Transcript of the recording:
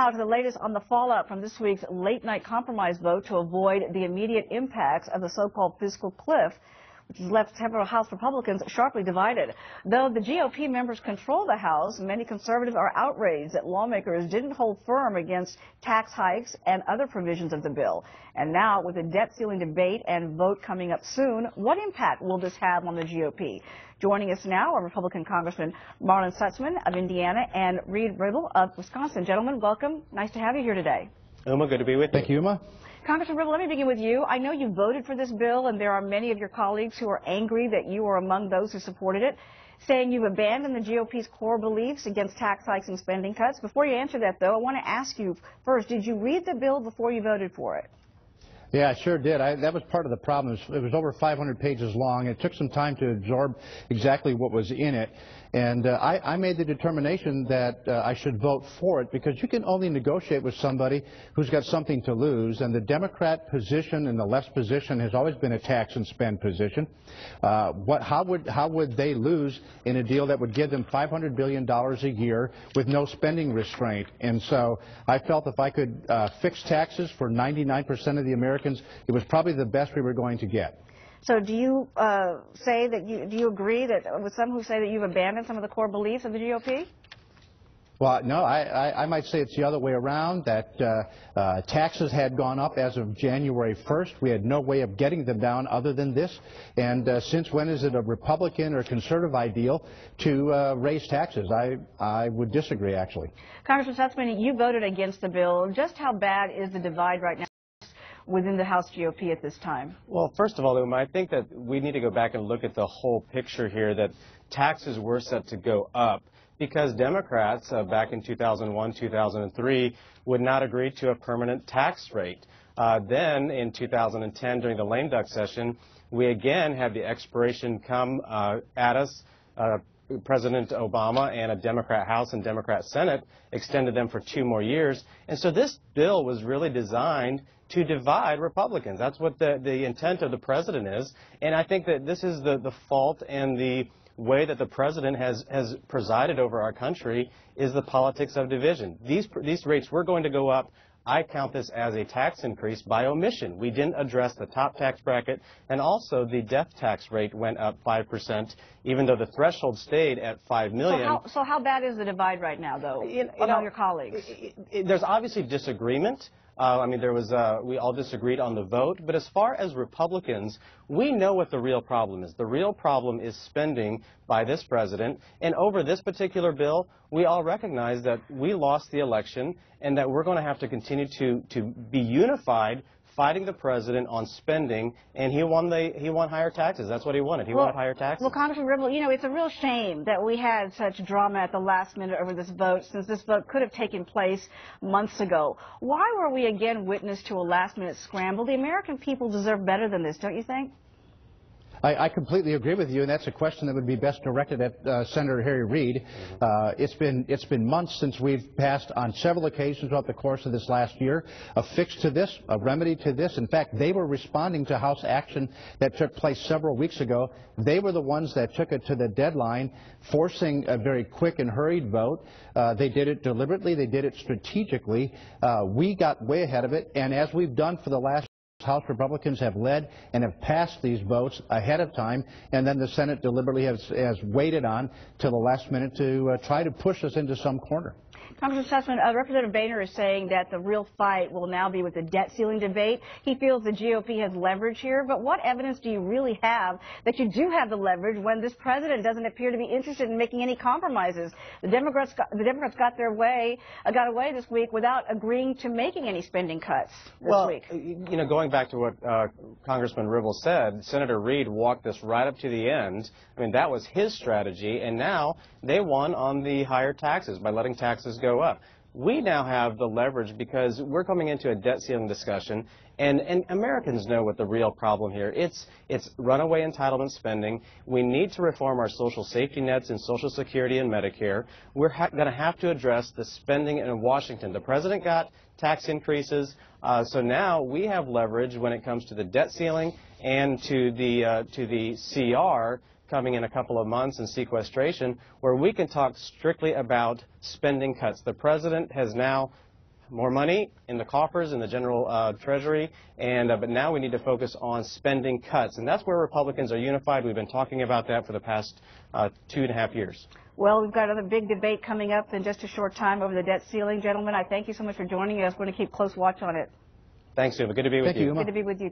Now to the latest on the fallout from this week's late-night compromise vote to avoid the immediate impacts of the so-called fiscal cliff, which has left several House Republicans sharply divided. Though the GOP members control the House, many conservatives are outraged that lawmakers didn't hold firm against tax hikes and other provisions of the bill. And now, with the debt ceiling debate and vote coming up soon, what impact will this have on the GOP? Joining us now are Republican Congressman Marlin Stutzman of Indiana and Reed Ribble of Wisconsin. Gentlemen, welcome. Nice to have you here today. Uma, good to be with you. Thank you, Uma. Congressman Ribble, let me begin with you. I know you voted for this bill, and there are many of your colleagues who are angry that you are among those who supported it, saying you've abandoned the GOP's core beliefs against tax hikes and spending cuts. Before you answer that, though, I want to ask you first, did you read the bill before you voted for it? Yeah, I sure did. That was part of the problem. It was over 500 pages long. It took some time to absorb exactly what was in it. And I made the determination that I should vote for it because you can only negotiate with somebody who's got something to lose. And the Democrat position and the left's position has always been a tax and spend position. How would they lose in a deal that would give them $500 billion a year with no spending restraint? And so I felt if I could fix taxes for 99% of the Americans, it was probably the best we were going to get. So do you say that do you agree that with some who say that you've abandoned some of the core beliefs of the GOP? Well, no, I might say it's the other way around, that taxes had gone up as of January 1st. We had no way of getting them down other than this. And since when is it a Republican or conservative ideal to raise taxes? I would disagree, actually. Congressman Stutzman, you voted against the bill. Just how bad is the divide right now within the House GOP at this time? Well, first of all, Uma, I think that we need to go back and look at the whole picture here, that taxes were set to go up because Democrats back in 2001, 2003 would not agree to a permanent tax rate. Then in 2010, during the lame duck session, we again had the expiration come at us. President Obama and a Democrat House and Democrat Senate extended them for 2 more years. And so this bill was really designed to divide Republicans. That's what the intent of the president is. And I think that this is the fault and the way that the president has presided over our country is the politics of division. These rates were going to go up. I count this as a tax increase by omission. We didn't address the top tax bracket, and also the death tax rate went up 5%, even though the threshold stayed at $5 million. So how bad is the divide right now, though, among your colleagues? There's obviously disagreement. I mean, we all disagreed on the vote, but as far as Republicans, we know what the real problem is. The real problem is spending by this president, and over this particular bill, we all recognize that we lost the election and that we're going to have to continue to be unified fighting the president on spending, and he won higher taxes. That's what he wanted. He wanted higher taxes. Well, Congressman Ribble, you know, it's a real shame that we had such drama at the last minute over this vote, since this vote could have taken place months ago. Why were we again witness to a last-minute scramble? The American people deserve better than this, don't you think? I completely agree with you, and that's a question that would be best directed at Senator Harry Reid. It's been months since we've passed on several occasions throughout the course of this last year a fix to this, a remedy to this. In fact, they were responding to House action that took place several weeks ago. They were the ones that took it to the deadline, forcing a very quick and hurried vote. They did it deliberately. They did it strategically. We got way ahead of it, and as we've done for the last House Republicans have led and have passed these votes ahead of time, and then the Senate deliberately has waited on till the last minute to try to push us into some corner. Congressman Stutzman, Representative Boehner is saying that the real fight will now be with the debt ceiling debate. He feels the GOP has leverage here, but what evidence do you really have that you do have the leverage when this president doesn't appear to be interested in making any compromises? The Democrats got away this week without agreeing to making any spending cuts this week. You know, going back to what Congressman Ribble said, Senator Reid walked this right up to the end. I mean, that was his strategy, and now they won on the higher taxes by letting taxes go up. We now have the leverage because we're coming into a debt ceiling discussion, and Americans know what the real problem here. It's runaway entitlement spending. We need to reform our social safety nets and Social Security and Medicare. We're going to have to address the spending in Washington. The president got tax increases, so now we have leverage when it comes to the debt ceiling and to the CR coming in a couple of months and sequestration, where we can talk strictly about spending cuts. The president has now more money in the coffers in the general treasury, and but now we need to focus on spending cuts, and that's where Republicans are unified. We've been talking about that for the past 2.5 years. Well, we've got another big debate coming up in just a short time over the debt ceiling. Gentlemen, I thank you so much for joining us. We're going to keep close watch on it. Thanks, Uma. Good to be with you. Good to be with you.